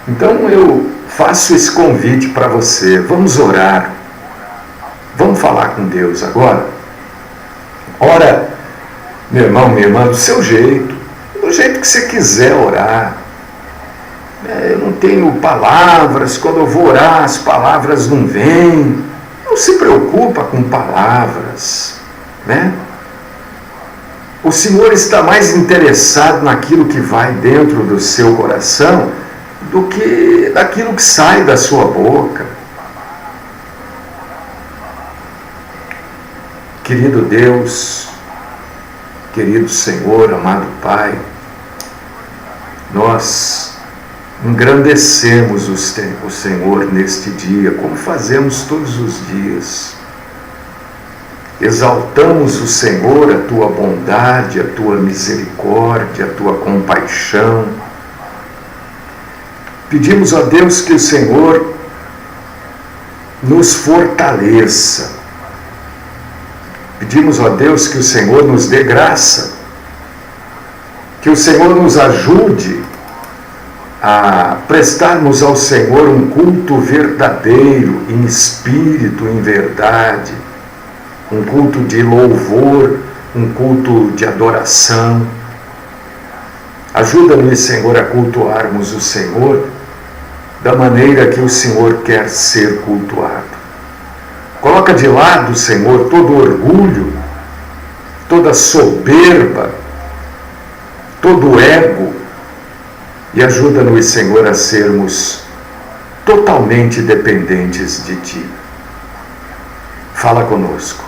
Então eu faço esse convite para você. Vamos orar. Vamos falar com Deus agora? Ora, meu irmão, minha irmã, do seu jeito. Do jeito que você quiser orar. Eu não tenho palavras. Quando eu vou orar, as palavras não vêm. Não se preocupa com palavras, né? O Senhor está mais interessado naquilo que vai dentro do seu coração do que daquilo que sai da sua boca. Querido Deus, querido Senhor, amado Pai, nós engrandecemos o Senhor neste dia, como fazemos todos os dias. Exaltamos o Senhor, a Tua bondade, a Tua misericórdia, a Tua compaixão. Pedimos a Deus que o Senhor nos fortaleça. Pedimos a Deus que o Senhor nos dê graça, que o Senhor nos ajude a prestarmos ao Senhor um culto verdadeiro, em espírito, em verdade, um culto de louvor, um culto de adoração. Ajuda-nos, Senhor, a cultuarmos o Senhor da maneira que o Senhor quer ser cultuado. Coloca de lado, Senhor, todo orgulho, toda soberba, todo ego, e ajuda-nos, Senhor, a sermos totalmente dependentes de Ti. Fala conosco.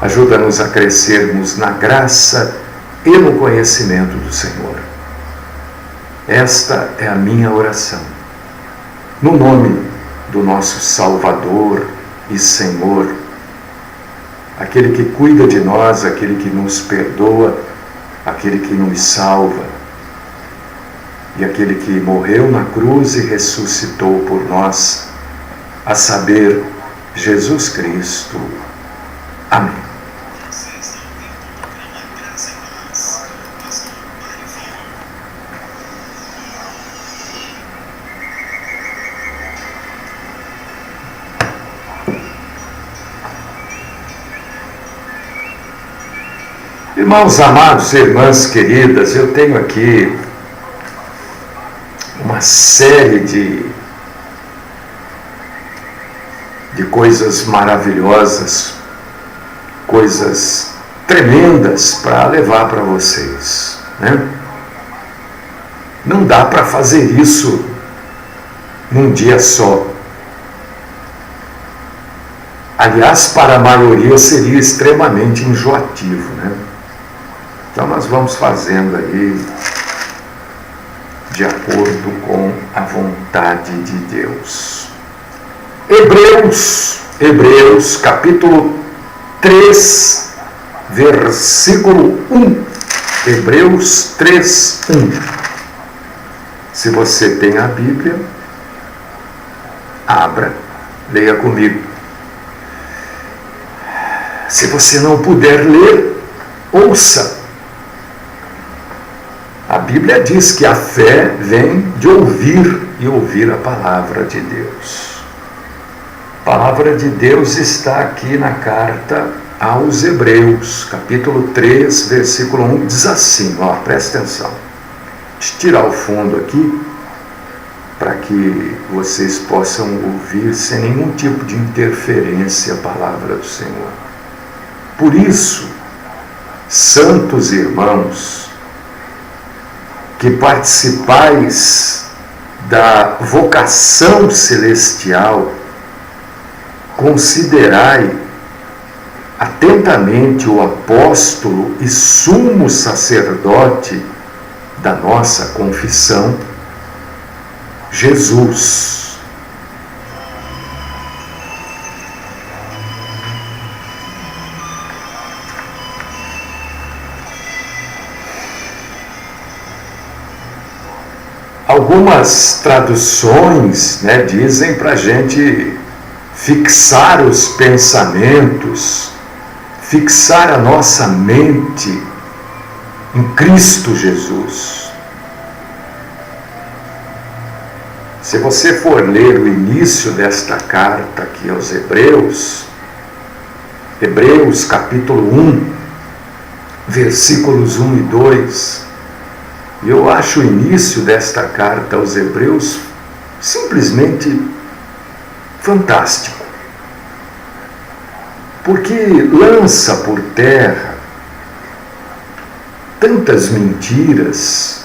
Ajuda-nos a crescermos na graça e no conhecimento do Senhor. Esta é a minha oração. No nome do nosso Salvador e Senhor, aquele que cuida de nós, aquele que nos perdoa, aquele que nos salva, e aquele que morreu na cruz e ressuscitou por nós, a saber, Jesus Cristo. Amém. Irmãos amados e irmãs queridas, eu tenho aqui uma série de coisas maravilhosas, coisas tremendas para levar para vocês, né? Não dá para fazer isso num dia só. Aliás, para a maioria seria extremamente enjoativo, né? Então nós vamos fazendo aí de acordo com a vontade de Deus. Hebreus, capítulo 3, versículo 1. Hebreus 3, 1. Se você tem a Bíblia, abra, leia comigo. Se você não puder ler, ouça. A Bíblia diz que a fé vem de ouvir e ouvir a palavra de Deus. A palavra de Deus está aqui na carta aos Hebreus, capítulo 3, versículo 1, diz assim, presta atenção. Deixa eu tirar o fundo aqui, para que vocês possam ouvir sem nenhum tipo de interferência a palavra do Senhor. Por isso, santos irmãos, que participais da vocação celestial, considerai atentamente o apóstolo e sumo sacerdote da nossa confissão, Jesus. Algumas traduções, dizem para a gente fixar os pensamentos, fixar a nossa mente em Cristo Jesus. Se você for ler o início desta carta aqui aos Hebreus, Hebreus capítulo 1, versículos 1 e 2, eu acho o início desta carta aos Hebreus simplesmente fantástico, porque lança por terra tantas mentiras.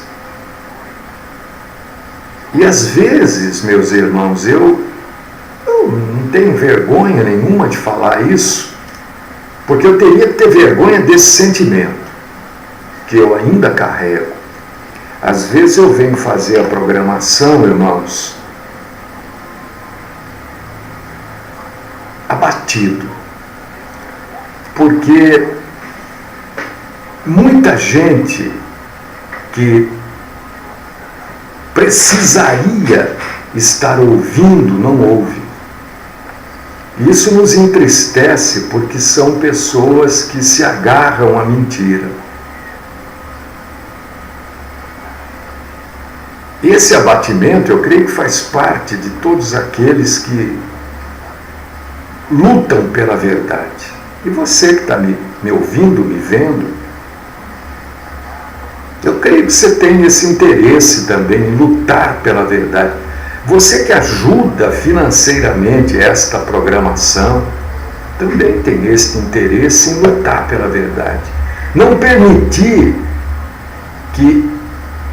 E às vezes, meus irmãos, eu não tenho vergonha nenhuma de falar isso, porque eu teria que ter vergonha desse sentimento que eu ainda carrego. Às vezes eu venho fazer a programação, irmãos, abatido, porque muita gente que precisaria estar ouvindo, não ouve. Isso nos entristece, porque são pessoas que se agarram à mentira. Esse abatimento, eu creio que faz parte de todos aqueles que lutam pela verdade. E você que está me ouvindo, me vendo, eu creio que você tem esse interesse também em lutar pela verdade. Você que ajuda financeiramente esta programação, também tem esse interesse em lutar pela verdade. Não permitir que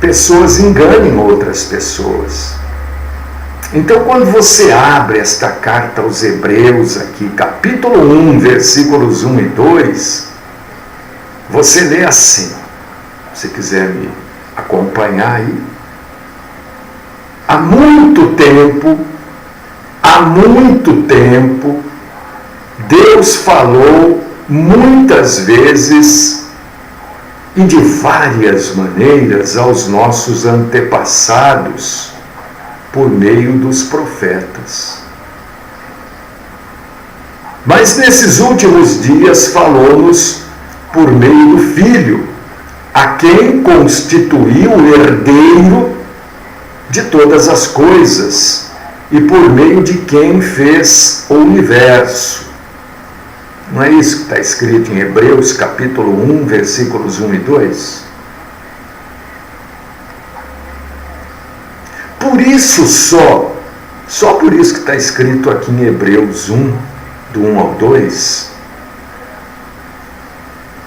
pessoas enganem outras pessoas. Então, quando você abre esta carta aos Hebreus aqui, capítulo 1, versículos 1 e 2, você lê assim. Se quiser me acompanhar aí. Há muito tempo, Deus falou muitas vezes e de várias maneiras aos nossos antepassados por meio dos profetas. Mas nesses últimos dias falou-nos por meio do Filho, a quem constituiu o herdeiro de todas as coisas e por meio de quem fez o universo. Não é isso que está escrito em Hebreus capítulo 1, versículos 1 e 2? Por isso só por isso que está escrito aqui em Hebreus 1, do 1 ao 2,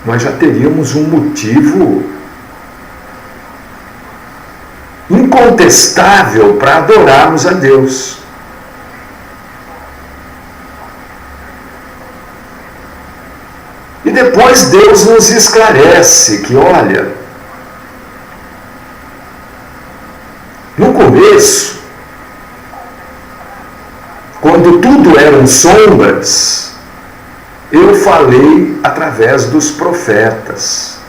nós já teríamos um motivo incontestável para adorarmos a Deus. E depois Deus nos esclarece que, olha, no começo, quando tudo eram sombras, eu falei através dos profetas.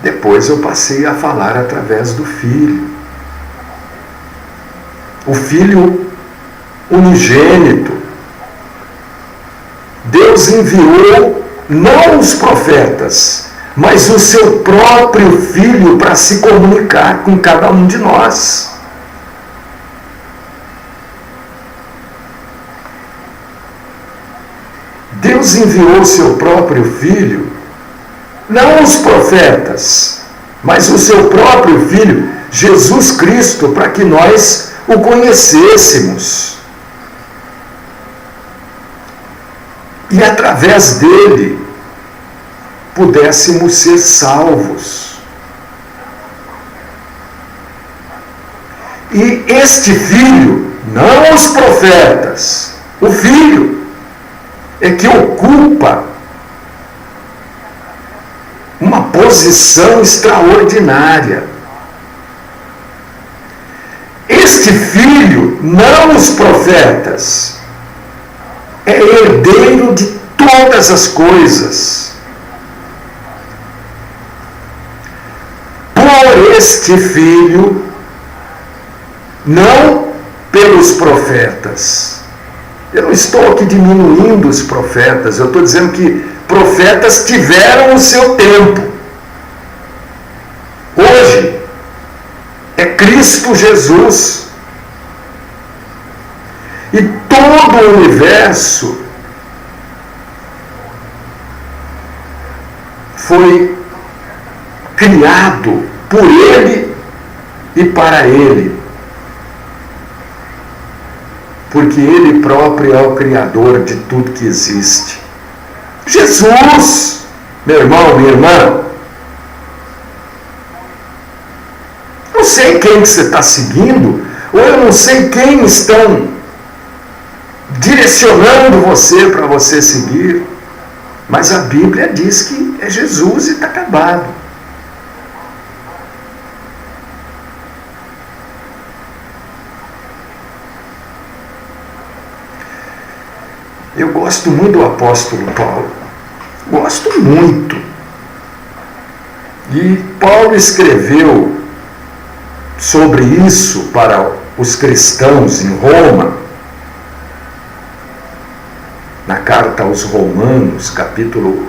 Depois eu passei a falar através do Filho. O Filho unigênito. Deus enviou não os profetas, mas o seu próprio Filho para se comunicar com cada um de nós. Deus enviou o seu próprio Filho, não os profetas, mas o seu próprio Filho, Jesus Cristo, para que nós o conhecêssemos. E através dele pudéssemos ser salvos. E este Filho, não os profetas, o Filho, é que ocupa uma posição extraordinária. Este Filho, não os profetas, é herdeiro de todas as coisas. Por este Filho, não pelos profetas. Eu não estou aqui diminuindo os profetas, eu estou dizendo que profetas tiveram o seu tempo. Hoje, é Cristo Jesus. E todo o universo foi criado por Ele e para Ele. Porque Ele próprio é o Criador de tudo que existe. Jesus, meu irmão, minha irmã, não sei quem que você está seguindo, ou eu não sei quem estão direcionando você para você seguir, mas a Bíblia diz que é Jesus e está acabado. Eu gosto muito do apóstolo Paulo, gosto muito. E Paulo escreveu sobre isso para os cristãos em Roma, na carta aos Romanos, capítulo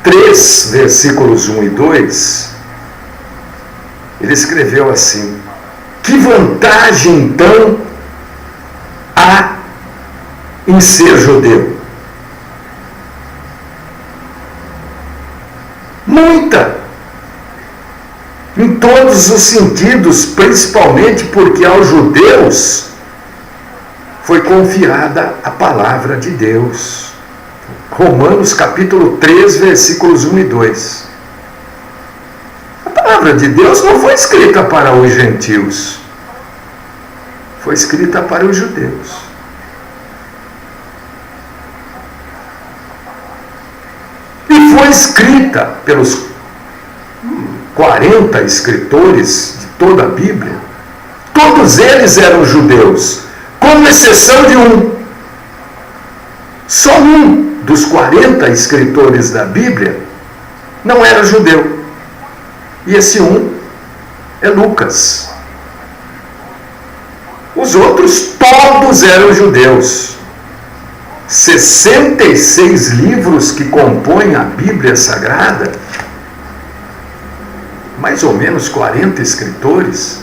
3, versículos 1 e 2, ele escreveu assim: que vantagem então há em ser judeu? Muita! Em todos os sentidos, principalmente porque aos judeus foi confiada a palavra de Deus. Romanos capítulo 3, versículos 1 e 2. A palavra de Deus não foi escrita para os gentios, foi escrita para os judeus. E foi escrita pelos 40 escritores de toda a Bíblia. Todos eles eram judeus, com exceção de um. Só um dos 40 escritores da Bíblia não era judeu. E esse um é Lucas. Os outros todos eram judeus. 66 livros que compõem a Bíblia Sagrada, mais ou menos 40 escritores.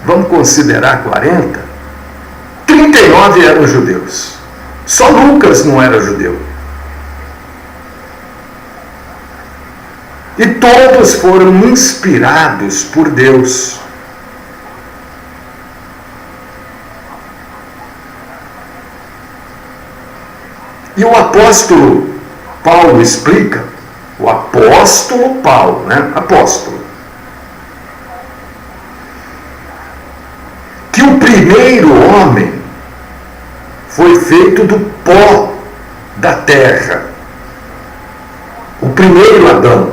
Vamos considerar 40. 39 eram judeus. Só Lucas não era judeu. E todos foram inspirados por Deus. E o apóstolo Paulo explica, o apóstolo Paulo, né? Apóstolo, que o primeiro homem foi feito do pó da terra. O primeiro Adão.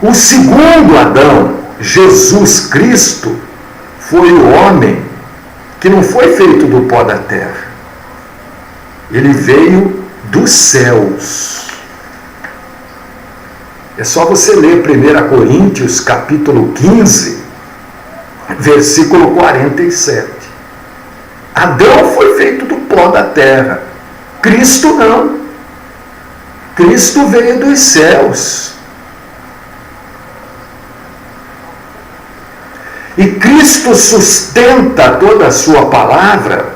O segundo Adão, Jesus Cristo, foi o homem que não foi feito do pó da terra. Ele veio dos céus. É só você ler 1 Coríntios capítulo 15, versículo 47. Adão foi feito do pó da terra. Cristo não. Cristo veio dos céus. E Cristo sustenta toda a sua palavra,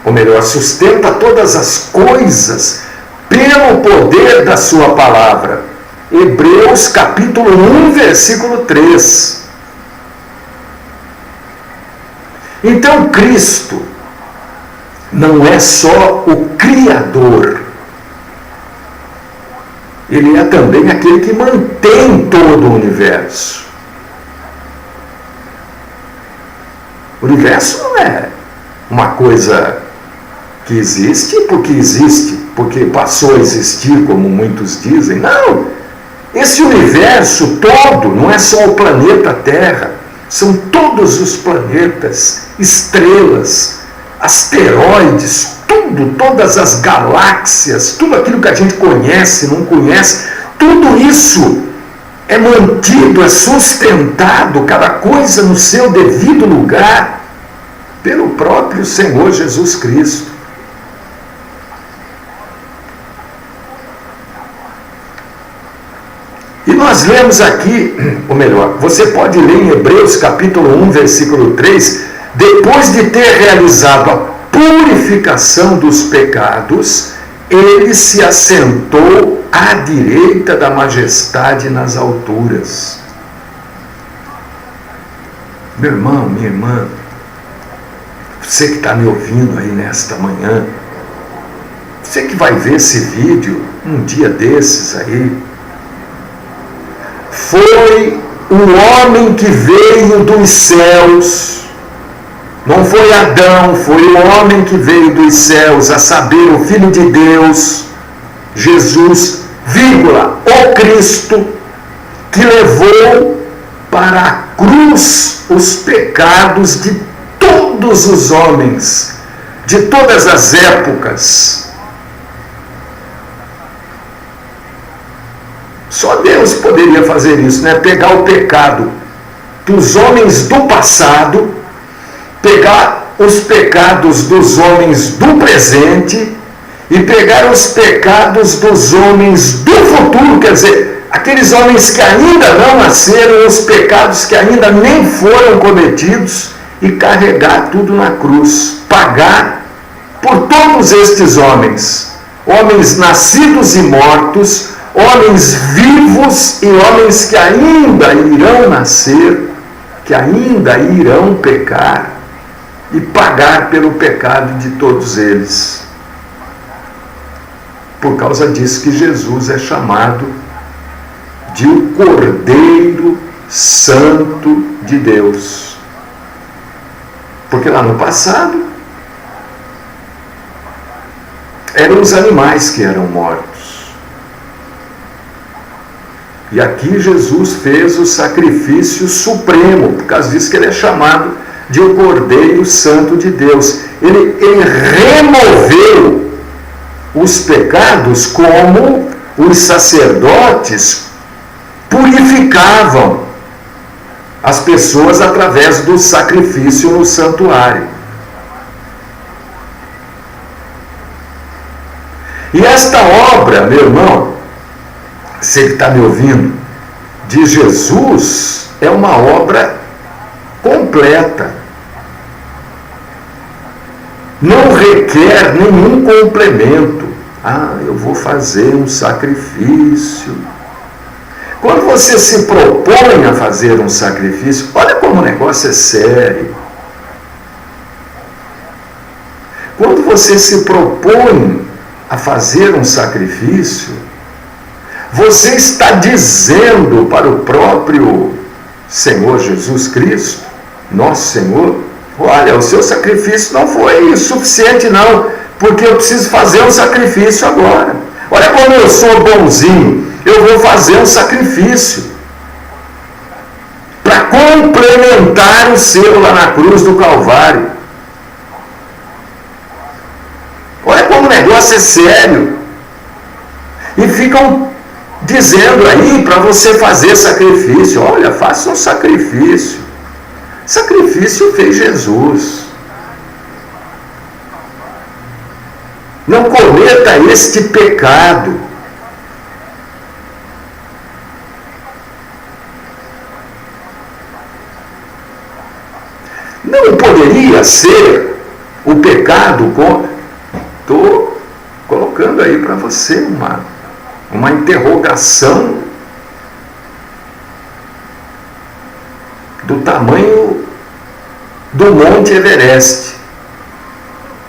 ou melhor, sustenta todas as coisas pelo poder da sua palavra. Hebreus capítulo 1, versículo 3. Então Cristo não é só o Criador, Ele é também aquele que mantém todo o universo. O universo não é uma coisa que existe, porque passou a existir, como muitos dizem. Não! Esse universo todo não é só o planeta Terra, são todos os planetas, estrelas, asteroides, tudo, todas as galáxias, tudo aquilo que a gente conhece, não conhece, tudo isso é mantido, é sustentado, cada coisa no seu devido lugar, pelo próprio Senhor Jesus Cristo. E nós lemos aqui, ou melhor, você pode ler em Hebreus capítulo 1, versículo 3, depois de ter realizado a purificação dos pecados, ele se assentou à direita da majestade nas alturas. Meu irmão, minha irmã, você que está me ouvindo aí nesta manhã, você que vai ver esse vídeo um dia desses aí, foi o homem que veio dos céus, não foi Adão, foi o homem que veio dos céus, a saber, o Filho de Deus, Jesus, vírgula, o Cristo, que levou para a cruz os pecados de todos os homens, de todas as épocas. Só Deus poderia fazer isso, né? Pegar o pecado dos homens do passado, pegar os pecados dos homens do presente e pegar os pecados dos homens do futuro, quer dizer, aqueles homens que ainda não nasceram, os pecados que ainda nem foram cometidos, e carregar tudo na cruz, pagar por todos estes homens, homens nascidos e mortos, homens vivos e homens que ainda irão nascer, que ainda irão pecar e pagar pelo pecado de todos eles. Por causa disso que Jesus é chamado de o Cordeiro Santo de Deus. Porque lá no passado eram os animais que eram mortos. E aqui Jesus fez o sacrifício supremo, por causa disso que ele é chamado de o Cordeiro Santo de Deus. Ele removeu os pecados como os sacerdotes purificavam as pessoas através do sacrifício no santuário. E esta obra, meu irmão, você que está me ouvindo, de Jesus, é uma obra completa. Não requer nenhum complemento. Ah, eu vou fazer um sacrifício. Quando você se propõe a fazer um sacrifício, olha como o negócio é sério. Quando você se propõe a fazer um sacrifício, você está dizendo para o próprio Senhor Jesus Cristo, nosso Senhor, olha, o seu sacrifício não foi suficiente não, porque eu preciso fazer um sacrifício agora. Olha como eu sou bonzinho, eu vou fazer um sacrifício para complementar o seu lá na cruz do Calvário. Olha como o negócio é sério. E ficam dizendo aí para você fazer sacrifício. Olha, faça um sacrifício. Sacrifício fez Jesus. Não cometa este pecado. Não poderia ser o pecado estou colocando aí para você uma interrogação do tamanho do Monte Everest.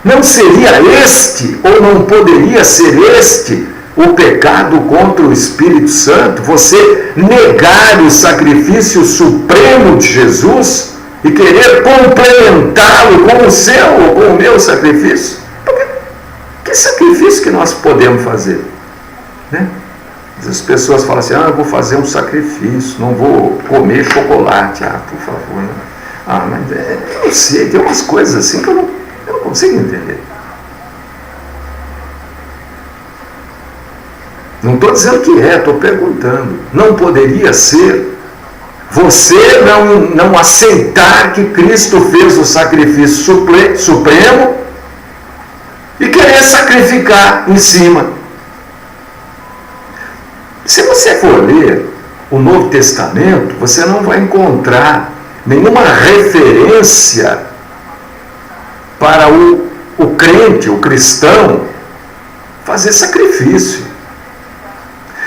Não seria este, ou não poderia ser este, o pecado contra o Espírito Santo? Você negar o sacrifício supremo de Jesus e querer complementá-lo com o seu ou com o meu sacrifício? Porque, que sacrifício que nós podemos fazer? Né? As pessoas falam assim, eu vou fazer um sacrifício, não vou comer chocolate. Por favor. Né? Mas eu não sei, tem umas coisas assim que eu não consigo entender. Não estou dizendo que estou perguntando. Não poderia ser você não aceitar que Cristo fez o sacrifício supremo e querer sacrificar em cima. Se você for ler o Novo Testamento, você não vai encontrar nenhuma referência para o crente, o cristão, fazer sacrifício.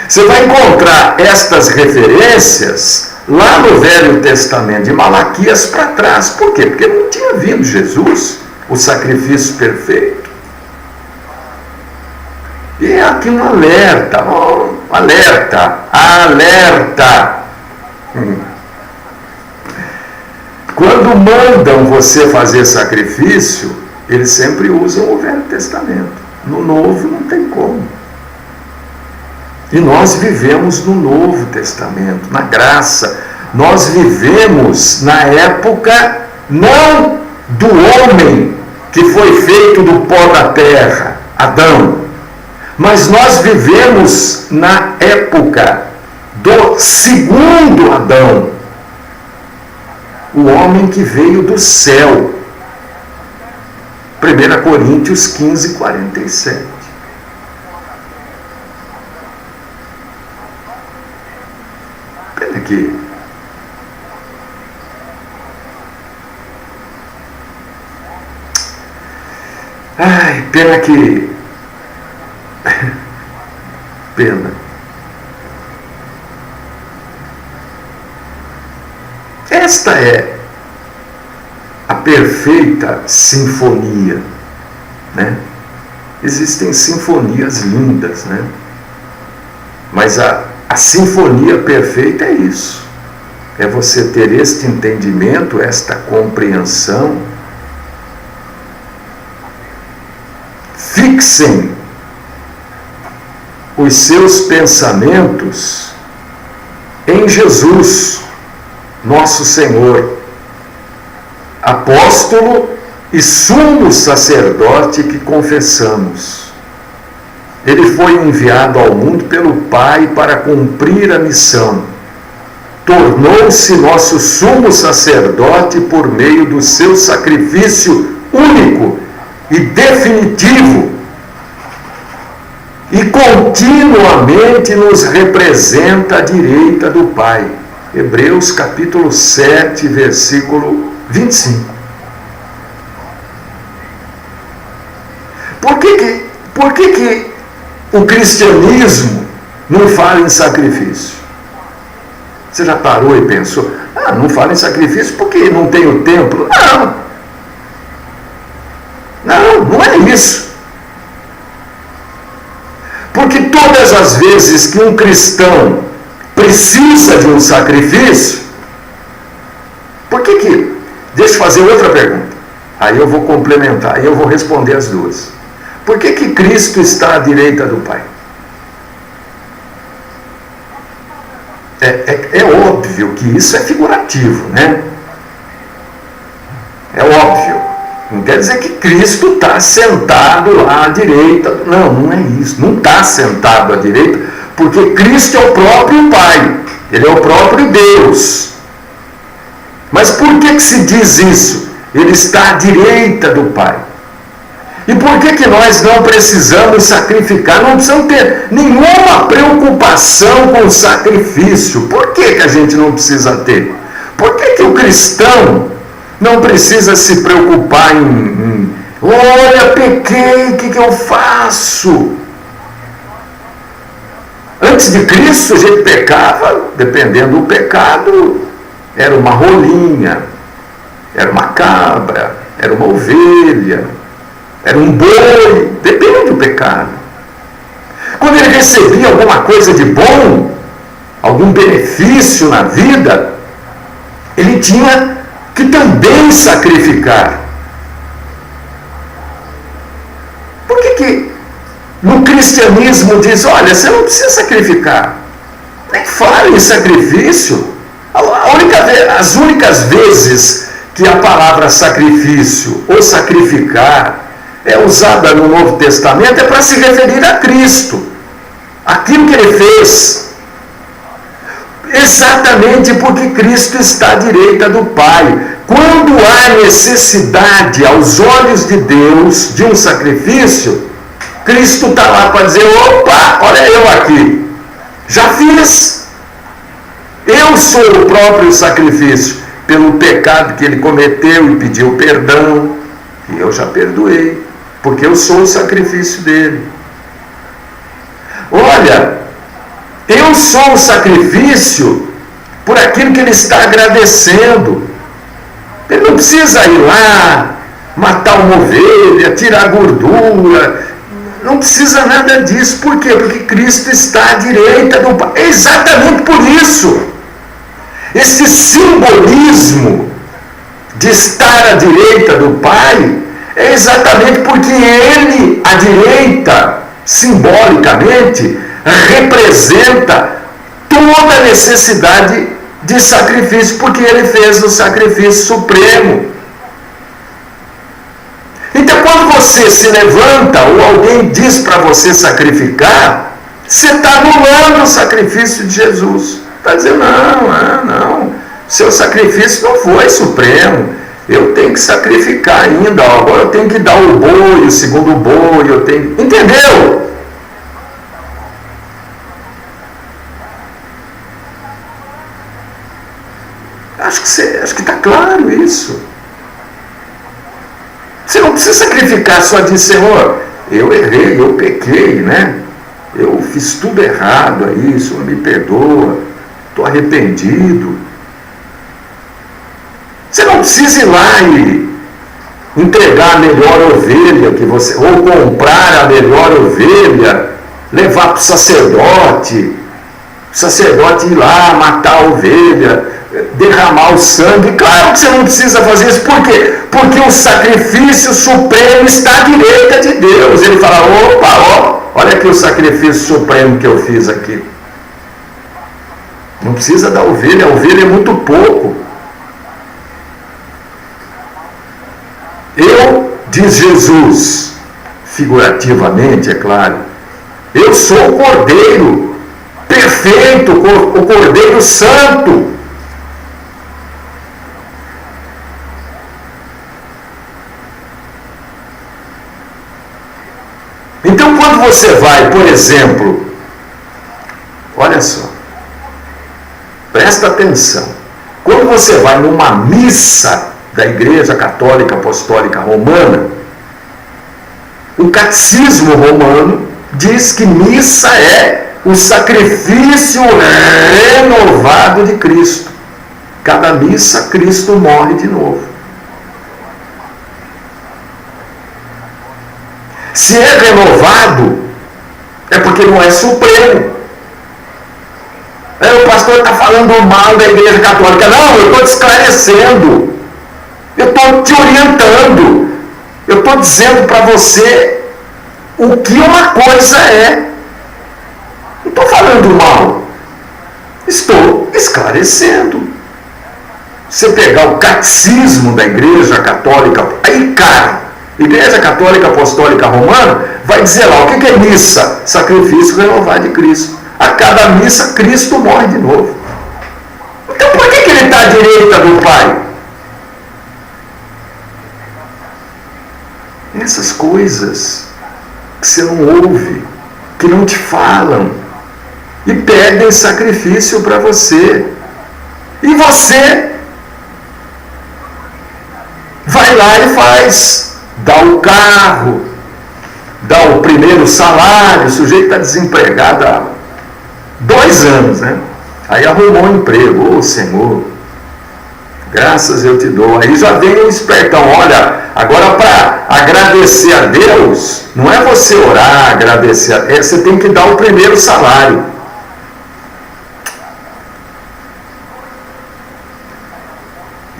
Você vai encontrar estas referências lá no Velho Testamento, de Malaquias para trás. Por quê? Porque não tinha vindo Jesus, o sacrifício perfeito. E é aqui um alerta, alerta. Quando mandam você fazer sacrifício, eles sempre usam o Velho Testamento. No Novo não tem como. E nós vivemos no Novo Testamento, na graça. Nós vivemos na época não do homem que foi feito do pó da terra, Adão, mas nós vivemos na época do segundo Adão, o homem que veio do céu. 1 Coríntios 15, 47. Pena aqui. Ai, pena que... Pena. Esta é a perfeita sinfonia, né? Existem sinfonias lindas, né? Mas a sinfonia perfeita é isso. É você ter este entendimento, esta compreensão. Fixem os seus pensamentos em Jesus, nosso Senhor, apóstolo e sumo sacerdote que confessamos. Ele foi enviado ao mundo pelo Pai para cumprir a missão. Tornou-se nosso sumo sacerdote por meio do seu sacrifício único e definitivo, e continuamente nos representa à direita do Pai. Hebreus capítulo 7, versículo 25. Por que o cristianismo não fala em sacrifício? Você já parou e pensou, não fala em sacrifício porque não tem o templo? Não é isso. Porque todas as vezes que um cristão precisa de um sacrifício, deixa eu fazer outra pergunta, aí eu vou complementar, aí eu vou responder as duas. Por que Cristo está à direita do Pai? É óbvio que isso é figurativo, né? É óbvio. Não quer dizer que Cristo está sentado lá à direita. Não é isso. Não está sentado à direita, porque Cristo é o próprio Pai. Ele é o próprio Deus. Mas por que se diz isso? Ele está à direita do Pai. E por que nós não precisamos sacrificar? Não precisamos ter nenhuma preocupação com o sacrifício. Por que a gente não precisa ter? Por que o cristão não precisa se preocupar olha, pequei, o que eu faço? Antes de Cristo, a gente pecava, dependendo do pecado, era uma rolinha, era uma cabra, era uma ovelha, era um boi, depende do pecado. Quando ele recebia alguma coisa de bom, algum benefício na vida, ele tinha que também sacrificar. Por que no cristianismo diz, olha, você não precisa sacrificar? Nem fala em sacrifício. As únicas vezes que a palavra sacrifício ou sacrificar é usada no Novo Testamento é para se referir a Cristo, aquilo que ele fez. Exatamente porque Cristo está à direita do Pai. Quando há necessidade aos olhos de Deus de um sacrifício, Cristo está lá para dizer, opa, olha eu aqui, já fiz. Eu sou o próprio sacrifício pelo pecado que ele cometeu e pediu perdão. E eu já perdoei, porque eu sou o sacrifício dele. Olha, eu sou o sacrifício por aquilo que ele está agradecendo. Ele não precisa ir lá, matar uma ovelha, tirar gordura. Não precisa nada disso. Por quê? Porque Cristo está à direita do Pai. É exatamente por isso. Esse simbolismo de estar à direita do Pai é exatamente porque ele, à direita, simbolicamente, representa toda a necessidade de sacrifício, porque ele fez o sacrifício supremo. Então, quando você se levanta ou alguém diz para você sacrificar, você está anulando o sacrifício de Jesus. Está dizendo, não, seu sacrifício não foi supremo. Eu tenho que sacrificar ainda, agora eu tenho que dar o boi, o segundo boi, eu tenho... Entendeu? Acho que está claro isso. Você não precisa sacrificar só de Senhor, eu errei, eu pequei, né? Eu fiz tudo errado aí, o Senhor me perdoa, estou arrependido. Você não precisa ir lá e entregar a melhor ovelha que você, ou comprar a melhor ovelha, levar para o sacerdote ir lá, matar a ovelha, derramar o sangue. Claro que você não precisa fazer isso. Por quê? Porque o sacrifício supremo está à direita de Deus. Ele fala, olha aqui o sacrifício supremo que eu fiz aqui. Não precisa da ovelha, a ovelha é muito pouco. Eu, diz Jesus, figurativamente, é claro, eu sou o Cordeiro perfeito, o Cordeiro Santo. Então, quando você vai, por exemplo, olha só, presta atenção, quando você vai numa missa da Igreja Católica Apostólica Romana, o Catecismo Romano diz que missa é o sacrifício renovado de Cristo. Cada missa, Cristo morre de novo. Se é renovado, é porque não é supremo. O pastor está falando mal da Igreja Católica. Não, eu estou te esclarecendo. Eu estou te orientando. Eu estou dizendo para você o que uma coisa é. Não estou falando mal. Estou esclarecendo. Você pegar o catecismo da Igreja Católica, aí, cara, Igreja Católica Apostólica Romana vai dizer lá, o que é missa? Sacrifício renovado de Cristo. A cada missa, Cristo morre de novo. Então por que ele está à direita do Pai? Essas coisas que você não ouve, que não te falam, e pedem sacrifício para você. E você vai lá e faz, dá o carro, dá o primeiro salário, o sujeito está desempregado há 2 anos, né? Aí arrumou um emprego, ô Senhor, graças eu te dou. Aí já vem o espertão, olha, agora para agradecer a Deus, não é você orar, agradecer, você tem que dar o primeiro salário.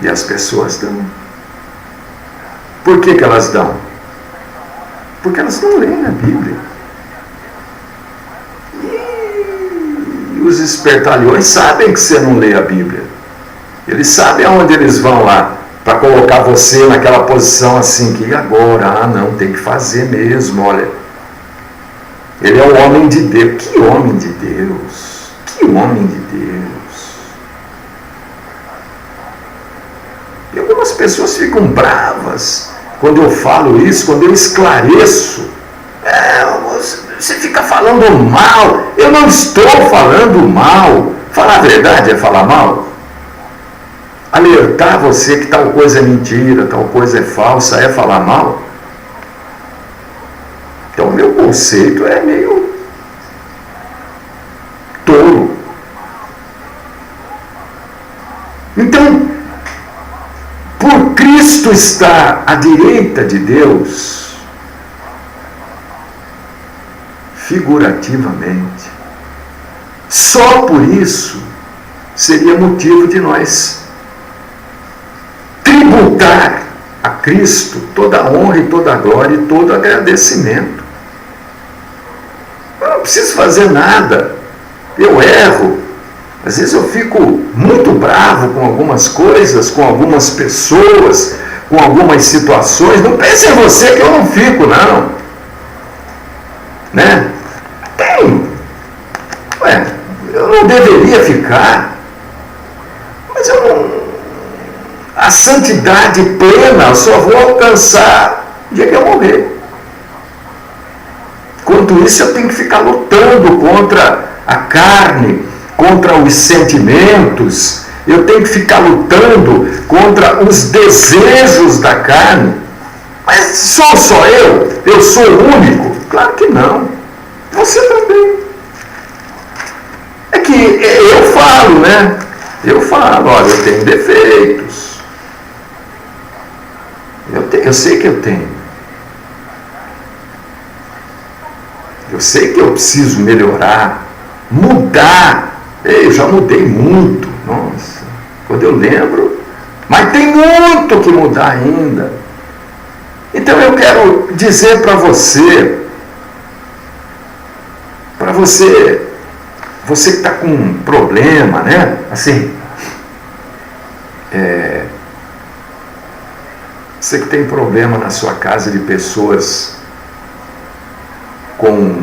E as pessoas dão. Por que elas dão? Porque elas não leem a Bíblia. E os espertalhões sabem que você não lê a Bíblia. Eles sabem aonde eles vão lá para colocar você naquela posição assim que agora, não, tem que fazer mesmo, olha. Ele é o homem de Deus. Que homem de Deus? Que homem de Deus? E algumas pessoas ficam bravas quando eu falo isso, quando eu esclareço. Você fica falando mal. Eu não estou falando mal. Falar a verdade é falar mal? Alertar você que tal coisa é mentira, tal coisa é falsa, é falar mal? Então o meu conceito é meio tolo. Então, por Cristo estar à direita de Deus, figurativamente, só por isso seria motivo de nós tributar a Cristo toda a honra e toda a glória e todo o agradecimento. Eu não preciso fazer nada, eu erro, às vezes eu fico muito bravo com algumas coisas, com algumas pessoas, com algumas situações. Não pense em você que eu não fico, não, né? Eu não deveria ficar, mas eu não... A santidade plena eu só vou alcançar no dia que eu morrer. Enquanto isso, eu tenho que ficar lutando contra a carne, contra os sentimentos, eu tenho que ficar lutando contra os desejos da carne. Mas sou só eu? Eu sou o único? Claro que não. Você também. É que eu falo, né? Eu falo, olha, eu tenho defeitos. Eu sei que eu tenho. Eu sei que eu preciso melhorar, mudar. Eu já mudei muito. Nossa, quando eu lembro. Mas tem muito que mudar ainda. Então eu quero dizer para você que está com um problema, né? Assim, você que tem problema na sua casa de pessoas com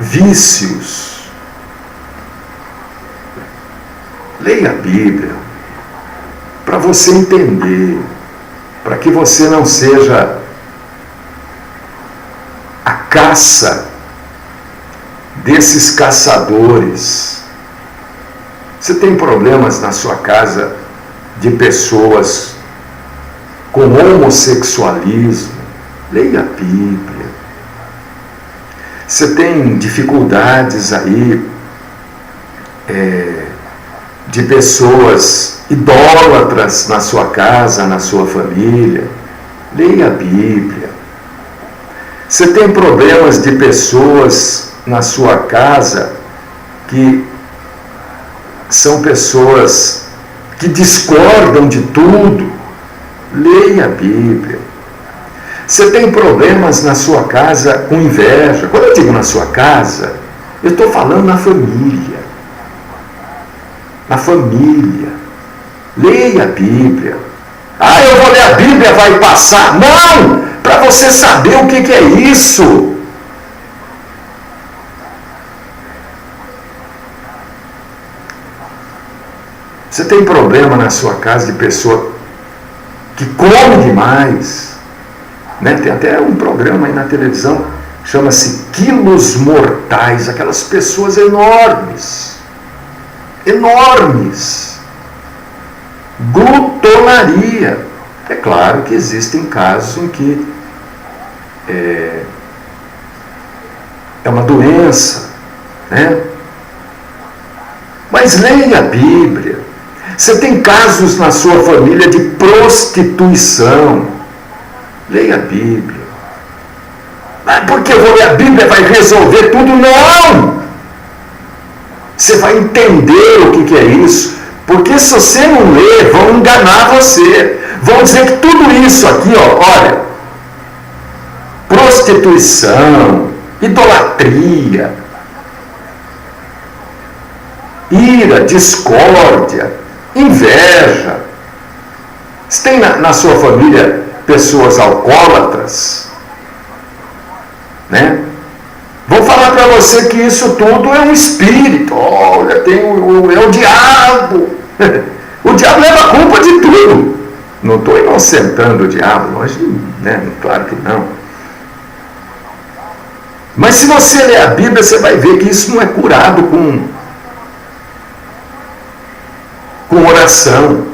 vícios, leia a Bíblia, para você entender, para que você não seja a caça desses caçadores. Você tem problemas na sua casa de pessoas com homossexualismo, leia a Bíblia. Você tem dificuldades aí de pessoas idólatras na sua casa, na sua família, leia a Bíblia. Você tem problemas de pessoas na sua casa que são pessoas que discordam de tudo, leia a Bíblia. Você tem problemas na sua casa com inveja. Quando eu digo na sua casa, eu estou falando na família. Na família. Leia a Bíblia. Ah, eu vou ler a Bíblia, vai passar. Não! Para você saber o que é isso. Você tem problema na sua casa de pessoa que come demais, né? Tem até um programa aí na televisão, chama-se Quilos Mortais, aquelas pessoas enormes, glutonaria. É claro que existem casos em que é uma doença, né? Mas leia a Bíblia. Você tem casos na sua família de prostituição. Leia a Bíblia. Ah, porque eu vou ler a Bíblia, vai resolver tudo? Não! Você vai entender o que é isso. Porque se você não ler, vão enganar você. Vão dizer que tudo isso aqui, olha, prostituição, idolatria, ira, discórdia, inveja. Você tem na sua família pessoas alcoólatras, né? Vou falar para você que isso tudo é um espírito. Olha, é o diabo. O diabo leva a culpa de tudo. Não estou inocentando o diabo, longe, né? Claro que não. Mas se você ler a Bíblia, você vai ver que isso não é curado com oração,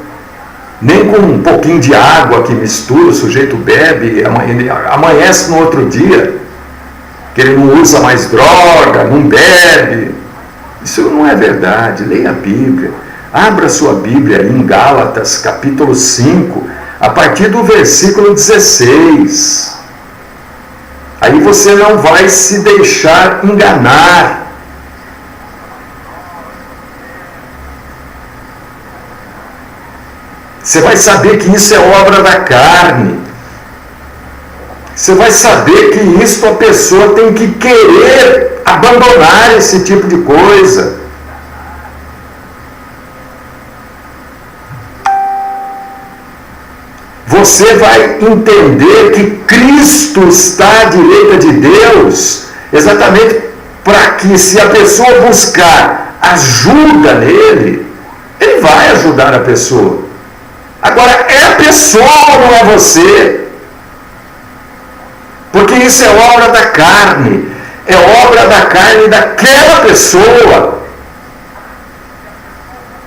nem com um pouquinho de água que mistura, o sujeito bebe, amanhece no outro dia, que ele não usa mais droga, não bebe. Isso não é verdade. Leia a Bíblia. Abra sua Bíblia em Gálatas, capítulo 5, a partir do versículo 16. Aí você não vai se deixar enganar. Você vai saber que isso é obra da carne. Você vai saber que isso a pessoa tem que querer abandonar esse tipo de coisa. Você vai entender que Cristo está à direita de Deus, exatamente para que, se a pessoa buscar ajuda nele, ele vai ajudar a pessoa. Agora, é a pessoa, não é você. Porque isso é obra da carne. É obra da carne daquela pessoa.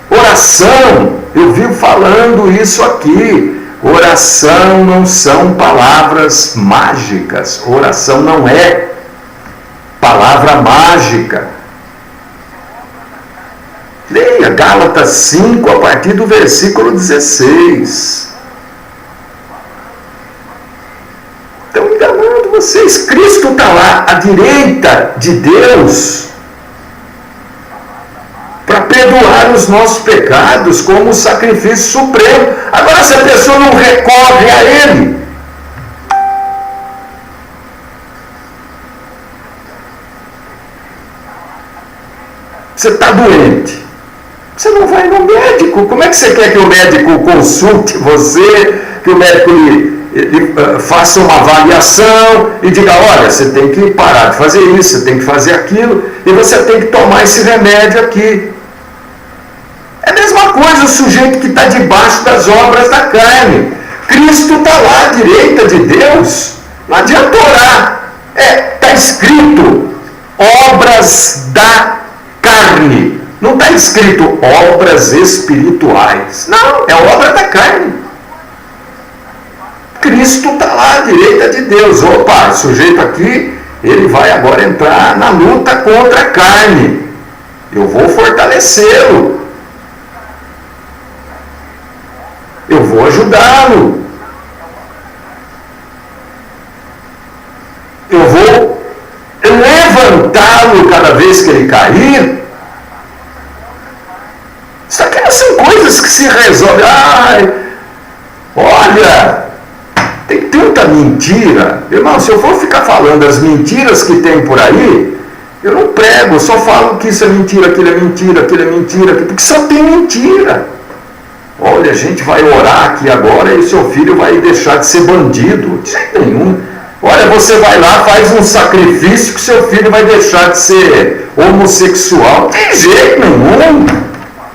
Oração, eu vivo falando isso aqui. Oração não são palavras mágicas. Oração não é palavra mágica. Leia Gálatas 5, a partir do versículo 16. Estão enganando vocês. Cristo está lá à direita de Deus para perdoar os nossos pecados como sacrifício supremo. Agora, se a pessoa não recorre a Ele, você está doente, você não vai no médico. Como é que você quer que o médico consulte você, que o médico ele faça uma avaliação e diga, olha, você tem que parar de fazer isso, você tem que fazer aquilo, e você tem que tomar esse remédio aqui. É a mesma coisa o sujeito que está debaixo das obras da carne. Cristo está lá à direita de Deus. Não adianta orar. Está escrito obras da carne. Não está escrito obras espirituais. Não, é obra da carne. Cristo está lá à direita de Deus. Opa, o sujeito aqui, ele vai agora entrar na luta contra a carne. Eu vou fortalecê-lo. Eu vou ajudá-lo. Eu vou levantá-lo cada vez que ele cair. Isso aqui não são coisas que se resolvem. Ai, olha, tem tanta mentira. Irmão, se eu for ficar falando as mentiras que tem por aí, eu não prego, eu só falo que isso é mentira, aquilo é mentira, aquilo é mentira, porque só tem mentira. Olha, a gente vai orar aqui agora e o seu filho vai deixar de ser bandido. De jeito nenhum. Olha, você vai lá, faz um sacrifício que seu filho vai deixar de ser homossexual. De jeito nenhum.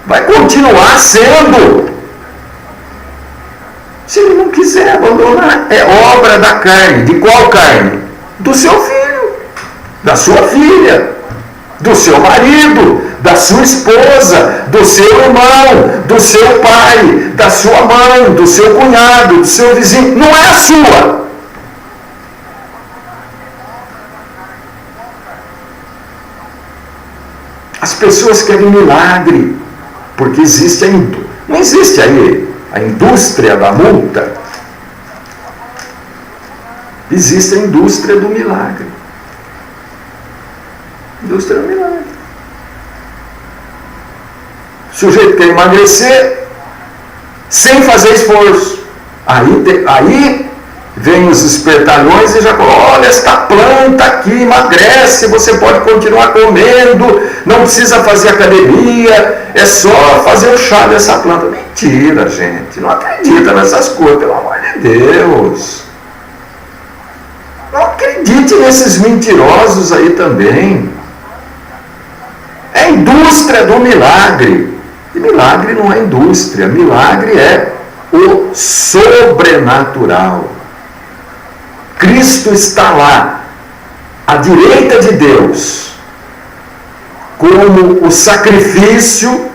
Vai continuar sendo. Se ele não quiser abandonar, é obra da carne. De qual carne? Do seu filho, da sua filha, do seu marido, da sua esposa, do seu irmão, do seu pai, da sua mãe, do seu cunhado, do seu vizinho. Não é a sua. As pessoas querem milagre, porque existe não existe aí a indústria da multa. Existe a indústria do milagre. Indústria do milagre. O sujeito quer emagrecer sem fazer esforço. Aí vem os espertalhões e já falam, olha, esta planta aqui emagrece, você pode continuar comendo, não precisa fazer academia, é só fazer o chá dessa planta. Mentira, gente. Não acredita nessas coisas, pelo amor de Deus. Não acredite nesses mentirosos aí também. É a indústria do milagre. E milagre não é indústria, milagre é o sobrenatural. Cristo está lá, à direita de Deus, como o sacrifício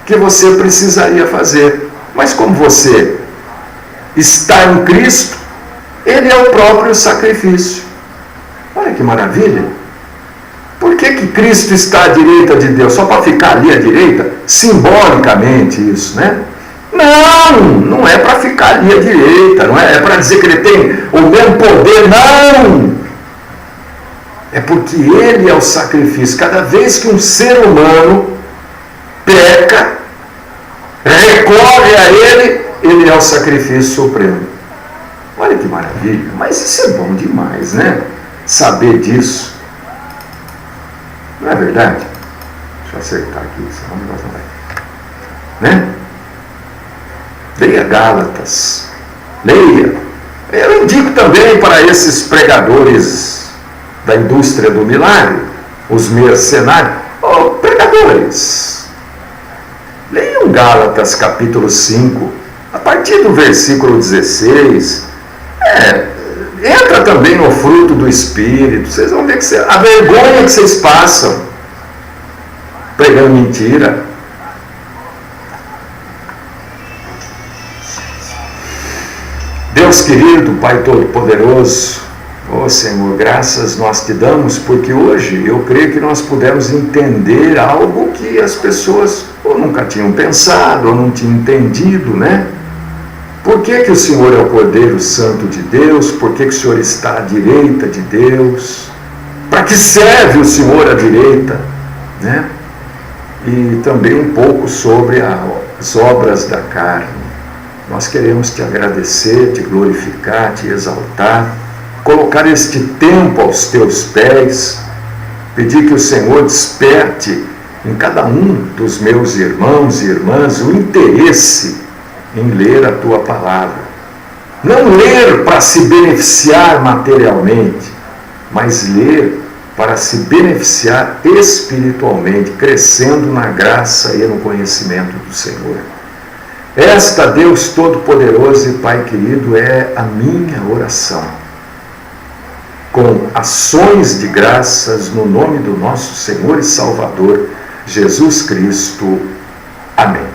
que você precisaria fazer. Mas como você está em Cristo, Ele é o próprio sacrifício. Olha que maravilha! Por que Cristo está à direita de Deus? Só para ficar ali à direita? Simbolicamente isso, né? Não é para ficar ali à direita, não é para dizer que Ele tem o mesmo poder, não! É porque Ele é o sacrifício. Cada vez que um ser humano peca, recorre a Ele é o sacrifício supremo. Olha que maravilha! Mas isso é bom demais, né? Saber disso. Não é verdade? Deixa eu acertar aqui, senão o negócio não vai. Né? Leia Gálatas. Leia. Eu indico também para esses pregadores da indústria do milagre, os mercenários, pregadores. Leiam Gálatas capítulo 5, a partir do versículo 16. Entra também no fruto do Espírito. Vocês vão ver que a vergonha que vocês passam pregando mentira. Deus querido, Pai Todo-Poderoso, ó Senhor, graças nós te damos, porque hoje eu creio que nós pudemos entender algo que as pessoas ou nunca tinham pensado, ou não tinham entendido, né? Por que o Senhor é o Cordeiro Santo de Deus? Por que o Senhor está à direita de Deus? Para que serve o Senhor à direita? Né? E também um pouco sobre as obras da carne. Nós queremos te agradecer, te glorificar, te exaltar, colocar este tempo aos teus pés, pedir que o Senhor desperte em cada um dos meus irmãos e irmãs o interesse em ler a tua palavra. Não ler para se beneficiar materialmente, mas ler para se beneficiar espiritualmente, crescendo na graça e no conhecimento do Senhor. Esta, Deus Todo-Poderoso e Pai querido, é a minha oração. Com ações de graças no nome do nosso Senhor e Salvador, Jesus Cristo. Amém.